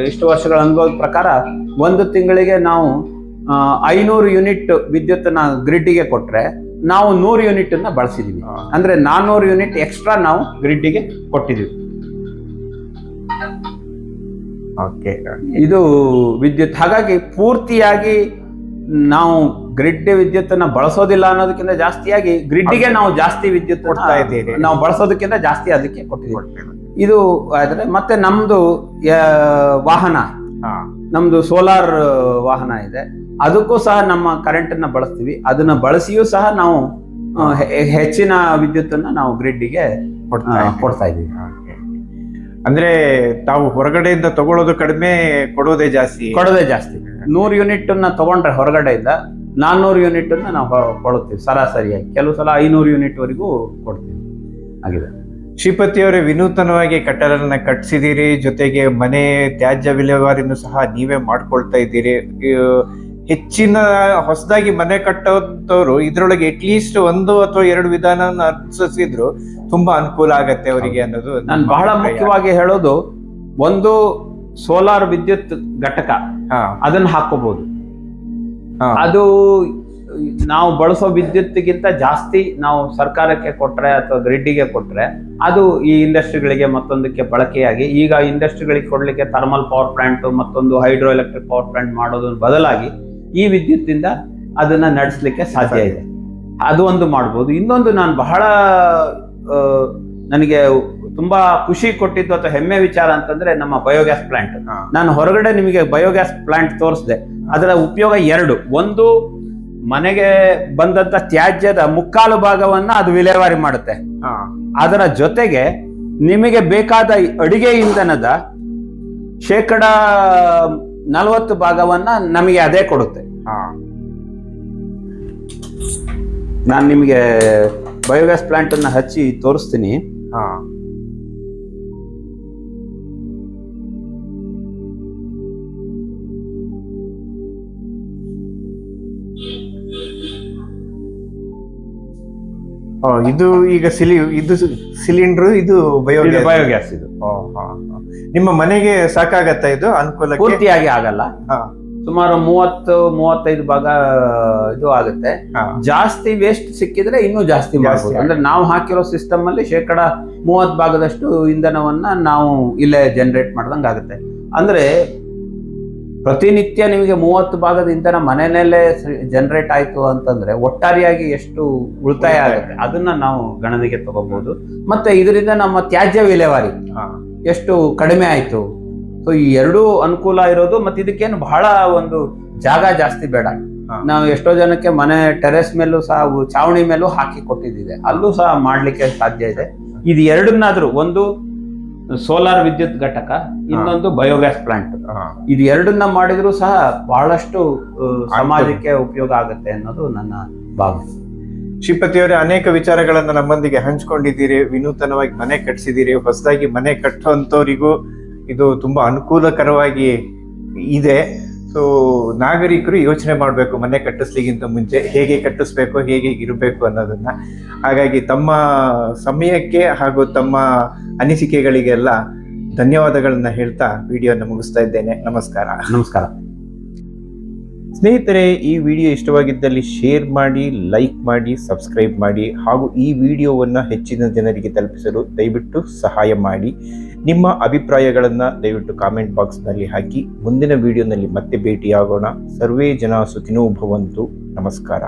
ಇಷ್ಟು ವರ್ಷಗಳ ಅನುಭವದ ಪ್ರಕಾರ 1 ತಿಂಗಳಿಗೆ ನಾವು 500 ಯೂನಿಟ್ ವಿದ್ಯುತ್ತನ್ನ ಗ್ರಿಡ್ಗೆ ಕೊಟ್ರೆ ನಾವು 100 ಯೂನಿಟ್ ಅನ್ನ ಬಳಸಿದೀವಿ. ಅಂದ್ರೆ 400 ಯೂನಿಟ್ ಎಕ್ಸ್ಟ್ರಾ ನಾವು ಗ್ರಿಡ್ಗೆ ಕೊಟ್ಟಿದೀವಿ. ಓಕೆ, ಇದು ವಿದ್ಯುತ್. ಹಾಗಾಗಿ ಪೂರ್ತಿಯಾಗಿ ನಾವು ಗ್ರಿಡ್ ವಿದ್ಯುತ್ತನ್ನ ಬಳಸೋದಿಲ್ಲ ಅನ್ನೋದಕ್ಕಿಂತ ಜಾಸ್ತಿಯಾಗಿ ಗ್ರಿಡ್ಗೆ ನಾವು ಜಾಸ್ತಿ ವಿದ್ಯುತ್ ಕೊಡ್ತಾ ಇದ್ದೀವಿ. ನಾವು ಬಳಸೋದಕ್ಕಿಂತ ಜಾಸ್ತಿ ಅದಕ್ಕೆ ಕೊಟ್ಟಿದ್ದೀವಿ. ಇದು ಆದ್ರೆ ಮತ್ತೆ ನಮ್ದು ವಾಹನ, ನಮ್ದು ಸೋಲಾರ್ ವಾಹನ ಇದೆ, ಅದಕ್ಕೂ ಸಹ ನಮ್ಮ ಕರೆಂಟ್ ಅನ್ನ ಬಳಸ್ತೀವಿ. ಅದನ್ನ ಬಳಸಿಯೂ ಸಹ ನಾವು ಹೆಚ್ಚಿನ ವಿದ್ಯುತ್ತನ್ನ ನಾವು ಗ್ರಿಡ್ಗೆ ಕೊಡ್ತಾ ಇದ್ದೀವಿ. ಅಂದ್ರೆ ತಾವು ಹೊರಗಡೆಯಿಂದ ತಗೊಳ್ಳೋದು ಕಡಿಮೆ, ಕೊಡೋದೇ ಜಾಸ್ತಿ. 100 ಯೂನಿಟ್ ಅನ್ನ ತಗೊಂಡ್ರೆ ಹೊರಗಡೆಯಿಂದ 400 ಯೂನಿಟ್ ಅನ್ನ ನಾವು ಕೊಡುತ್ತೀವಿ ಸರಾಸರಿಯಾಗಿ. ಕೆಲವು ಸಲ 500 ಯೂನಿಟ್ ವರೆಗೂ ಕೊಡ್ತೀವಿ. ಆಗಿದೆ. ಶ್ರೀಪತಿ ಅವರೇ, ವಿನೂತನವಾಗಿ ಕಟ್ಟಡನ ಕಟ್ಟಿಸಿದ್ದೀರಿ, ಜೊತೆಗೆ ಮನೆ ತ್ಯಾಜ್ಯ ವಿಲೇವಾರಿನೂ ಸಹ ನೀವೇ ಮಾಡ್ಕೊಳ್ತಾ ಇದ್ದೀರಿ. ಹೆಚ್ಚಿನ ಹೊಸದಾಗಿ ಮನೆ ಕಟ್ಟೋದವರು ಇದ್ರೊಳಗೆ ಅಟ್ಲೀಸ್ಟ್ 1 ಅಥವಾ 2 ವಿಧಾನ ಅನುಸರಿಸಿದ್ರು ತುಂಬಾ ಅನುಕೂಲ ಆಗತ್ತೆ ಅವರಿಗೆ ಅನ್ನೋದು ನಾನು ಬಹಳ ಮುಖ್ಯವಾಗಿ ಹೇಳೋದು. ಒಂದು ಸೋಲಾರ್ ವಿದ್ಯುತ್ ಘಟಕ, ಅದನ್ನ ಹಾಕೋಬಹುದು. ಅದು ನಾವು ಬಳಸೋ ವಿದ್ಯುತ್ಗಿಂತ ಜಾಸ್ತಿ ನಾವು ಸರ್ಕಾರಕ್ಕೆ ಕೊಟ್ರೆ ಅಥವಾ ಗ್ರಿಡ್ಗೆ ಕೊಟ್ರೆ ಅದು ಈ ಇಂಡಸ್ಟ್ರಿಗಳಿಗೆ ಮತ್ತೊಂದಕ್ಕೆ ಬಳಕೆಯಾಗಿ, ಈಗ ಇಂಡಸ್ಟ್ರಿಗಳಿಗೆ ಕೊಡ್ಲಿಕ್ಕೆ ಥರ್ಮಲ್ ಪವರ್ ಪ್ಲಾಂಟ್ ಮತ್ತೊಂದು ಹೈಡ್ರೋ ಎಲೆಕ್ಟ್ರಿಕ್ ಪವರ್ ಪ್ಲಾಂಟ್ ಮಾಡೋದ್ರ ಬದಲಾಗಿ ಈ ವಿದ್ಯುತ್ತಿಂದ ಅದನ್ನ ನಡೆಸಲಿಕ್ಕೆ ಸಾಧ್ಯ ಇದೆ. ಅದು ಒಂದು ಮಾಡ್ಬೋದು. ಇನ್ನೊಂದು ನಾನು ಬಹಳ ನನಗೆ ತುಂಬಾ ಖುಷಿ ಕೊಟ್ಟಿದ್ದು ಅಥವಾ ಹೆಮ್ಮೆ ವಿಚಾರ ಅಂತಂದ್ರೆ ನಮ್ಮ ಬಯೋಗ್ಯಾಸ್ ಪ್ಲಾಂಟ್. ನಾನು ಹೊರಗಡೆ ನಿಮಗೆ ಬಯೋಗ್ಯಾಸ್ ಪ್ಲಾಂಟ್ ತೋರಿಸಿದೆ. ಅದರ ಉಪಯೋಗ 2. ಒಂದು, ಮನೆಗೆ ಬಂದಂತ ತ್ಯಾಜ್ಯದ 3/4 ಭಾಗವನ್ನ ಅದು ವಿಲೇವಾರಿ ಮಾಡುತ್ತೆ. ಅದರ ಜೊತೆಗೆ ನಿಮಗೆ ಬೇಕಾದ ಅಡಿಗೆ ಇಂಧನದ 40% ಭಾಗವನ್ನ ನಮಗೆ ಅದೇ ಕೊಡುತ್ತೆ. ನಾನು ನಿಮಗೆ ಬಯೋಗ್ಯಾಸ್ ಪ್ಲಾಂಟ್ ಅನ್ನ ಹಚ್ಚಿ ತೋರಿಸ್ತೀನಿ. ಇದು ಈಗ ಇದು ಸಿಲಿಂಡರ್, ಇದು ಬಯೋಗ್ಯಾಸ್. ಇದು ನಿಮ್ಮ ಮನೆಗೆ ಸಾಕಾಗತ್ತಾ? ಇದು ಅನುಕೂಲ ಪೂರ್ತಿಯಾಗಿ ಆಗಲ್ಲ. ಸುಮಾರು 30-35 ಭಾಗ ಇದು ಆಗುತ್ತೆ. ಜಾಸ್ತಿ ವೇಸ್ಟ್ ಸಿಕ್ಕಿದ್ರೆ ಇನ್ನೂ ಜಾಸ್ತಿ ಮಾಡ್ಬೋದು. ಅಂದ್ರೆ ನಾವು ಹಾಕಿರೋ ಸಿಸ್ಟಮ್ ಅಲ್ಲಿ 30% ಭಾಗದಷ್ಟು ಇಂಧನವನ್ನ ನಾವು ಇಲ್ಲೇ ಜನರೇಟ್ ಮಾಡ್ದಂಗ ಆಗುತ್ತೆ. ಅಂದ್ರೆ ಪ್ರತಿನಿತ್ಯ ನಿಮಗೆ 30 ಭಾಗದ ಇಂಧನ ಮನೆಯಲ್ಲೇ ಜನರೇಟ್ ಆಯ್ತು ಅಂತಂದ್ರೆ ಒಟ್ಟಾರೆಯಾಗಿ ಎಷ್ಟು ಉಳಿತಾಯ ಆಗುತ್ತೆ ಅದನ್ನ ನಾವು ಗಣನೆಗೆ ತಗೋಬಹುದು. ಮತ್ತೆ ಇದರಿಂದ ನಮ್ಮ ತ್ಯಾಜ್ಯ ವಿಲೇವಾರಿ ಎಷ್ಟು ಕಡಿಮೆ ಆಯ್ತು. ಸೊ ಈ ಎರಡೂ ಅನುಕೂಲ ಇರೋದು. ಮತ್ತೆ ಇದಕ್ಕೇನು ಬಹಳ ಒಂದು ಜಾಗ ಜಾಸ್ತಿ ಬೇಡ. ನಾವು ಎಷ್ಟೋ ಜನಕ್ಕೆ ಮನೆ ಟೆರೆಸ್ ಮೇಲೂ ಸಹ, ಚಾವಣಿ ಮೇಲೂ ಹಾಕಿ ಕೊಟ್ಟಿದ್ದಿದೆ, ಅಲ್ಲೂ ಸಹ ಮಾಡ್ಲಿಕ್ಕೆ ಸಾಧ್ಯ ಇದೆ. ಇದು ಎರಡನ್ನಾದ್ರೂ, ಒಂದು ಸೋಲಾರ್ ವಿದ್ಯುತ್ ಘಟಕ, ಇನ್ನೊಂದು ಬಯೋಗ್ಯಾಸ್ ಪ್ಲಾಂಟ್, ಇದು ಎರಡನ್ನ ಮಾಡಿದ್ರು ಸಹ ಬಹಳಷ್ಟು ಸಮಾಜಕ್ಕೆ ಉಪಯೋಗ ಆಗುತ್ತೆ ಅನ್ನೋದು ನನ್ನ ಭಾವನೆ. ಶ್ರೀಪತಿ ಅವರೇ, ಅನೇಕ ವಿಚಾರಗಳನ್ನ ನಮ್ಮೊಂದಿಗೆ ಹಂಚ್ಕೊಂಡಿದ್ದೀರಿ. ವಿನೂತನವಾಗಿ ಮನೆ ಕಟ್ಟಿಸಿದ್ದೀರಿ. ಹೊಸದಾಗಿ ಮನೆ ಕಟ್ಟುವಂತವರಿಗೂ ಇದು ತುಂಬಾ ಅನುಕೂಲಕರವಾಗಿ ಇದೆ. ಸೊ ನಾಗರಿಕರು ಯೋಚನೆ ಮಾಡಬೇಕು, ಮನೆ ಕಟ್ಟಿಸ್ಲಿಕ್ಕಿಂತ ಮುಂಚೆ ಹೇಗೆ ಕಟ್ಟಿಸ್ಬೇಕು, ಹೇಗೆ ಇರಬೇಕು ಅನ್ನೋದನ್ನ. ಹಾಗಾಗಿ ತಮ್ಮ ಸಮಯಕ್ಕೆ ಹಾಗೂ ತಮ್ಮ ಅನಿಸಿಕೆಗಳಿಗೆಲ್ಲ ಧನ್ಯವಾದಗಳನ್ನ ಹೇಳ್ತಾ ವಿಡಿಯೋನ ಮುಗಿಸ್ತಾ ಇದ್ದೇನೆ. ನಮಸ್ಕಾರ. ನಮಸ್ಕಾರ ಸ್ನೇಹಿತರೆ, ಈ ವಿಡಿಯೋ ಇಷ್ಟವಾಗಿದ್ದಲ್ಲಿ ಶೇರ್ ಮಾಡಿ, ಲೈಕ್ ಮಾಡಿ, ಸಬ್ಸ್ಕ್ರೈಬ್ ಮಾಡಿ, ಹಾಗೂ ಈ ವಿಡಿಯೋವನ್ನು ಹೆಚ್ಚಿನ ಜನರಿಗೆ ತಲುಪಿಸಲು ದಯವಿಟ್ಟು ಸಹಾಯ ಮಾಡಿ. ನಿಮ್ಮ ಅಭಿಪ್ರಾಯಗಳನ್ನು ದಯವಿಟ್ಟು ಕಾಮೆಂಟ್ ಬಾಕ್ಸ್ನಲ್ಲಿ ಹಾಕಿ. ಮುಂದಿನ ವಿಡಿಯೋನಲ್ಲಿ ಮತ್ತೆ ಭೇಟಿಯಾಗೋಣ. ಸರ್ವೇ ಜನ ಸುಖಿನೋ ಭವಂತು. ನಮಸ್ಕಾರ.